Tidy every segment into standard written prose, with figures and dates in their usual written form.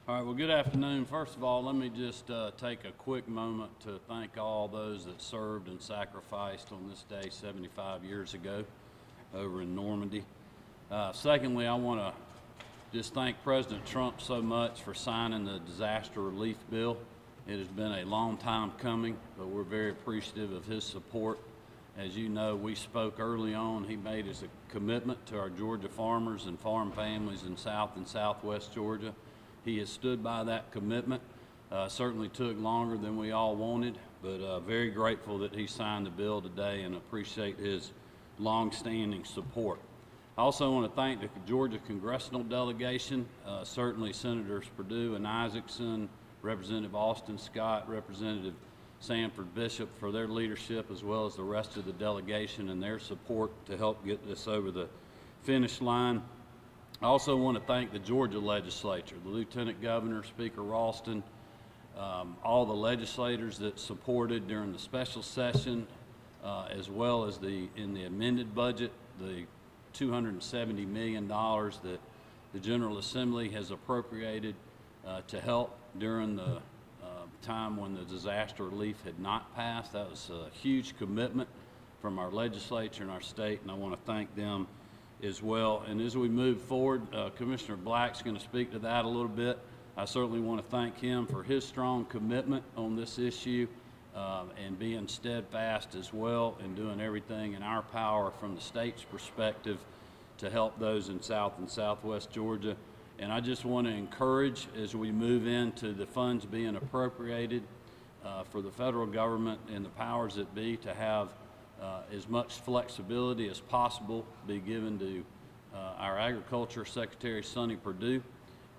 All right, well, good afternoon. First of all, let me just take a quick moment to thank all those that served and sacrificed on this day 75 years ago over in Normandy. Secondly, I want to just thank President Trump so much for signing the disaster relief bill. It has been a long time coming, but we're very appreciative of his support. As you know, we spoke early on. He made his commitment to our Georgia farmers and farm families in South and Southwest Georgia. He has stood by that commitment. Certainly took longer than we all wanted, but very grateful that he signed the bill today and appreciate his long-standing support. I also want to thank the Georgia congressional delegation, certainly Senators Perdue and Isaacson, Representative Austin Scott, Representative Sanford Bishop for their leadership, as well as the rest of the delegation and their support to help get this over the finish line. I also want to thank the Georgia legislature, the Lieutenant Governor, Speaker Ralston, all the legislators that supported during the special session, as well as in the amended budget, the $270 million that the General Assembly has appropriated to help during the time when the disaster relief had not passed. That was a huge commitment from our legislature and our state, and I want to thank them as well. And as we move forward, Commissioner Black's going to speak to that a little bit. I certainly want to thank him for his strong commitment on this issue and being steadfast as well and doing everything in our power from the state's perspective to help those in South and Southwest Georgia. And I just want to encourage, as we move into the funds being appropriated for the federal government and the powers that be, to have as much flexibility as possible be given to our Agriculture Secretary Sonny Perdue,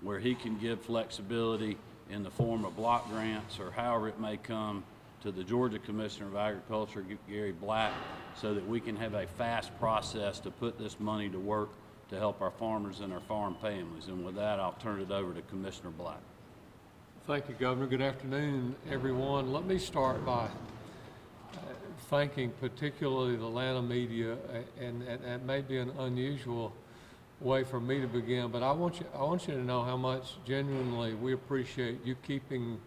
where he can give flexibility in the form of block grants or however it may come to the Georgia Commissioner of Agriculture, Gary Black, so that we can have a fast process to put this money to work to help our farmers and our farm families. And with that, I'll turn it over to Commissioner Black. Thank you, Governor. Good afternoon, everyone. Let me start by thanking particularly the Atlanta media, and that may be an unusual way for me to begin, but I want you to know how much genuinely we appreciate you keeping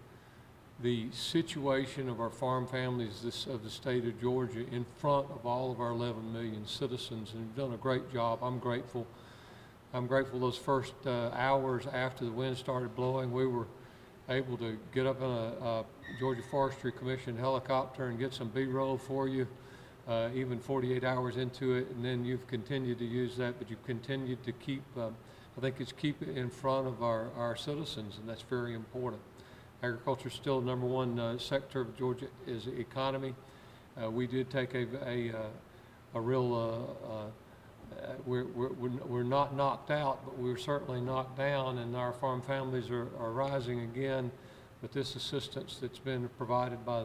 the situation of our farm families of the state of Georgia in front of all of our 11 million citizens, and you've done a great job. I'm grateful. I'm grateful those first hours after the wind started blowing, we were able to get up in a Georgia Forestry Commission helicopter and get some B-roll for you, even 48 hours into it, and then you've continued to use that, but you've continued to keep, I think it's keep it in front of our citizens, and that's very important. Agriculture is still the #1 sector of Georgia is the economy. We did take a real, we're not knocked out, but we're certainly knocked down, and our farm families are rising again with this assistance that's been provided by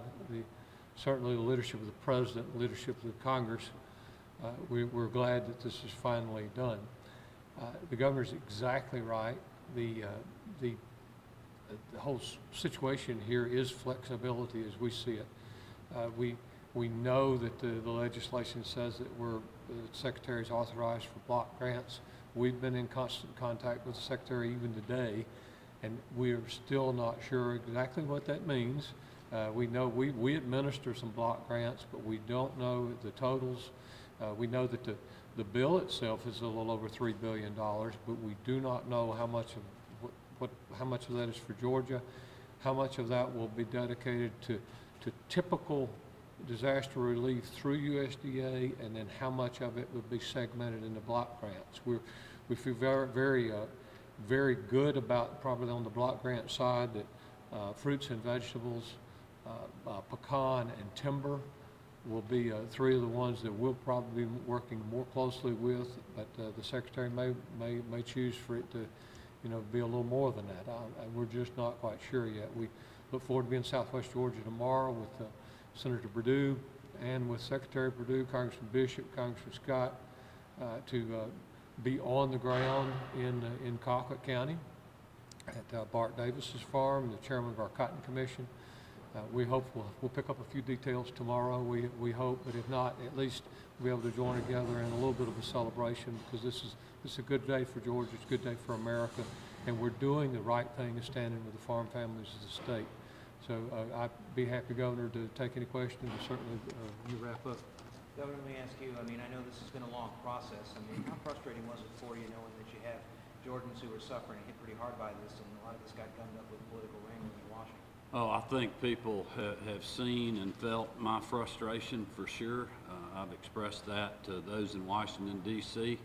certainly the leadership of the President, leadership of the Congress. We're glad that this is finally done. The Governor's exactly right. The whole situation here is flexibility as we see it. We know that the legislation says that the Secretary's authorized for block grants. We've been in constant contact with the Secretary even today, and we are still not sure exactly what that means. We know we administer some block grants, but we don't know the totals. We know that the bill itself is a little over $3 billion, but we do not know how much of that is for Georgia, how much of that will be dedicated to typical disaster relief through USDA, and then how much of it would be segmented into block grants. We feel very good about, probably on the block grant side, that fruits and vegetables, pecan and timber will be three of the ones that we'll probably be working more closely with, but the Secretary may choose for it to be a little more than that. We're just not quite sure yet. We look forward to being in Southwest Georgia tomorrow with Senator Perdue and with Secretary Perdue, Congressman Bishop, Congressman Scott, to be on the ground in Colquitt County at Bart Davis's farm, the chairman of our Cotton Commission. We hope we'll pick up a few details tomorrow. We hope, but if not, at least we'll be able to join together in a little bit of a celebration, because this is a good day for Georgia. It's a good day for America, and we're doing the right thing and standing with the farm families of the state. So I'd be happy, Governor, to take any questions, and certainly you wrap up. Governor, let me ask you, I mean, I know this has been a long process. I mean, how frustrating was it for you knowing that you have Georgians who are suffering and hit pretty hard by this, and a lot of this got gummed up with political wrangling in Washington? Oh, I think people have seen and felt my frustration for sure. I've expressed that to those in Washington, D.C.,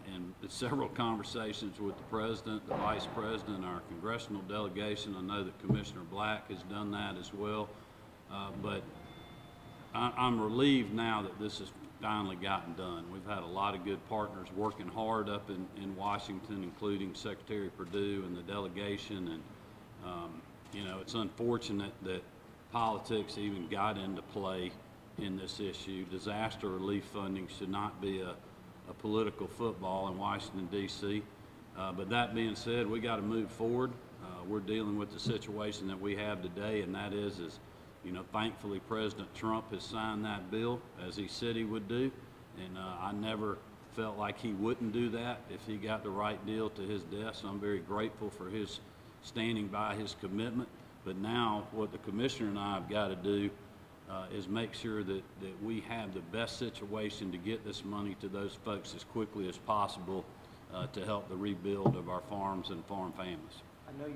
in several conversations with the President, the Vice President, our congressional delegation. I know that Commissioner Black has done that as well. But I'm relieved now that this has finally gotten done. We've had a lot of good partners working hard up in Washington, including Secretary Perdue and the delegation. And you know, it's unfortunate that politics even got into play in this issue. Disaster relief funding should not be a political football in Washington, D.C. But that being said, we got to move forward. We're dealing with the situation that we have today, and that is, you know, thankfully President Trump has signed that bill, as he said he would do. And I never felt like he wouldn't do that if he got the right deal to his desk. So I'm very grateful for his standing by his commitment. But now what the Commissioner and I have got to do is make sure that we have the best situation to get this money to those folks as quickly as possible to help the rebuild of our farms and farm families. I know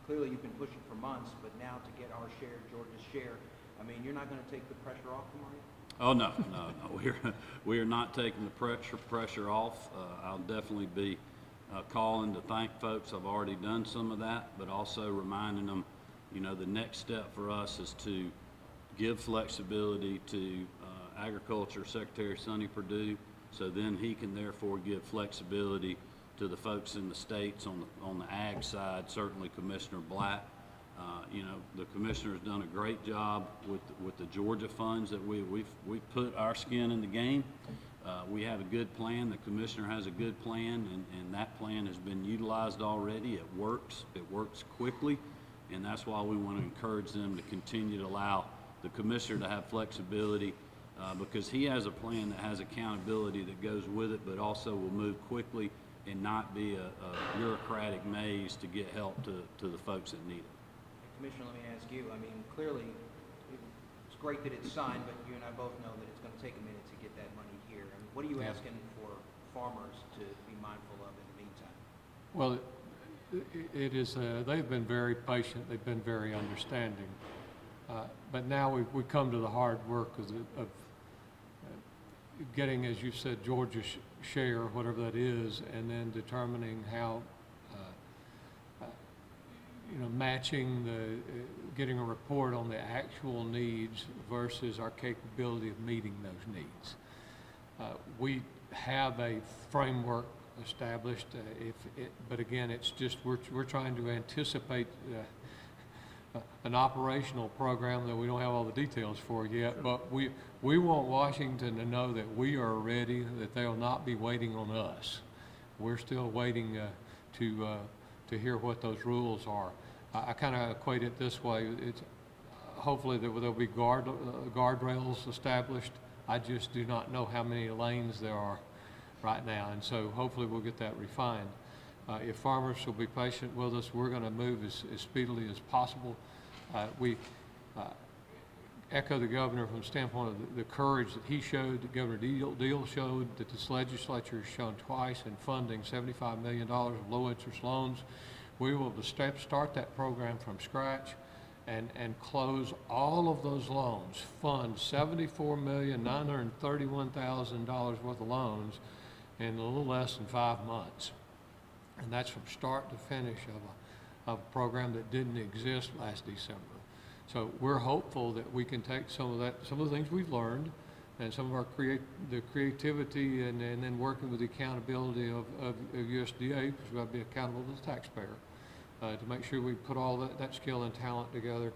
clearly you've been pushing for months, but now to get our share, Georgia's share, I mean, you're not going to take the pressure off them, are you? Oh, no. We are not taking the pressure off. I'll definitely be calling to thank folks. I've already done some of that, but also reminding them, you know, the next step for us is to give flexibility to Agriculture Secretary Sonny Perdue, so then he can therefore give flexibility to the folks in the states on the ag side, certainly Commissioner Black. You know, the commissioner's done a great job with the Georgia funds that we've put our skin in the game. We have a good plan. The commissioner has a good plan, and that plan has been utilized already. It works. It works quickly, and that's why we want to encourage them to continue to allow the commissioner to have flexibility, because he has a plan that has accountability that goes with it, but also will move quickly and not be a bureaucratic maze to get help to the folks that need it. Commissioner, let me ask you, I mean, clearly it's great that it's signed, but you and I both know that it's going to take a minute to get that money here. I mean, what are you asking for farmers to be mindful of in the meantime? Well, it is, they've been very patient, they've been very understanding. But now we come to the hard work of getting, as you said, Georgia's share, whatever that is, and then determining how, you know, matching getting a report on the actual needs versus our capability of meeting those needs. We have a framework established, but again, it's just we're trying to anticipate an operational program that we don't have all the details for yet, but we want Washington to know that we are ready, that they'll not be waiting on us. We're still waiting to hear what those rules are. I kind of equate it this way. It's hopefully there'll be guardrails established. I just do not know how many lanes there are right now, and so hopefully we'll get that refined. If farmers will be patient with us, we're going to move as speedily as possible. We echo the governor from the standpoint of the courage that he showed, that Governor Deal showed, that this legislature has shown twice in funding $75 million of low-interest loans. We will start that program from scratch and close all of those loans, fund $74,931,000 worth of loans in a little less than 5 months. And that's from start to finish of a program that didn't exist last December. So we're hopeful that we can take some of the things we've learned and some of our creativity and then working with the accountability of USDA, because we've got to be accountable to the taxpayer, to make sure we put all that skill and talent together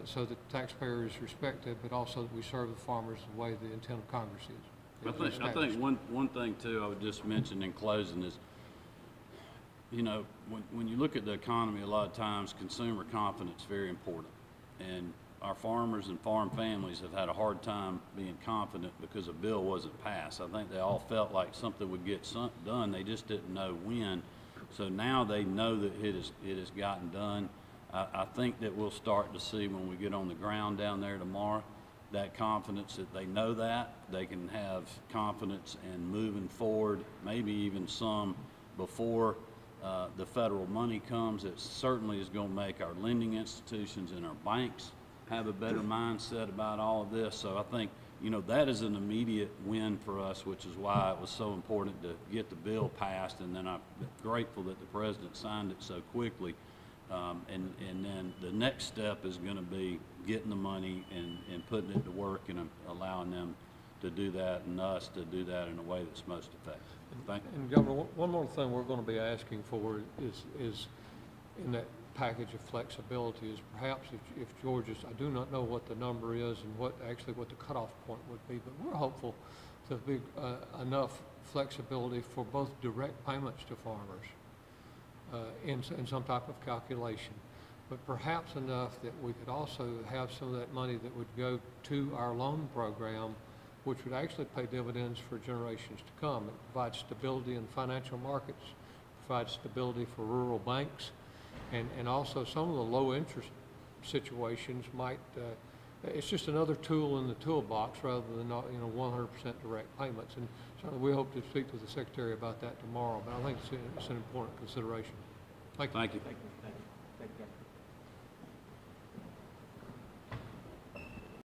so that the taxpayer is respected, but also that we serve the farmers the way the intent of Congress is. I think one thing too I would just mention in closing is, you know, when you look at the economy, a lot of times consumer confidence is very important. And our farmers and farm families have had a hard time being confident because a bill wasn't passed. I think they all felt like something would get done. They just didn't know when. So now they know that it has gotten done. I think that we'll start to see when we get on the ground down there tomorrow, that confidence that they know that. They can have confidence in moving forward, maybe even some before the federal money comes. It certainly is going to make our lending institutions and our banks have a better mindset about all of this. So I think, you know, that is an immediate win for us, which is why it was so important to get the bill passed. And then I'm grateful that the president signed it so quickly. And then the next step is going to be getting the money and putting it to work and allowing them to do that and us to do that in a way that's most effective. Thank you. And Governor, one more thing we're going to be asking for is in that package of flexibility is perhaps if Georgia's, I do not know what the number is and what the cutoff point would be, but we're hopeful to be enough flexibility for both direct payments to farmers in some type of calculation, but perhaps enough that we could also have some of that money that would go to our loan program, which would actually pay dividends for generations to come. It provides stability in financial markets, provides stability for rural banks, and also some of the low interest situations might, it's just another tool in the toolbox rather than 100% direct payments. And certainly we hope to speak to the Secretary about that tomorrow, but I think it's an important consideration. Thank you. Thank you. Thank you.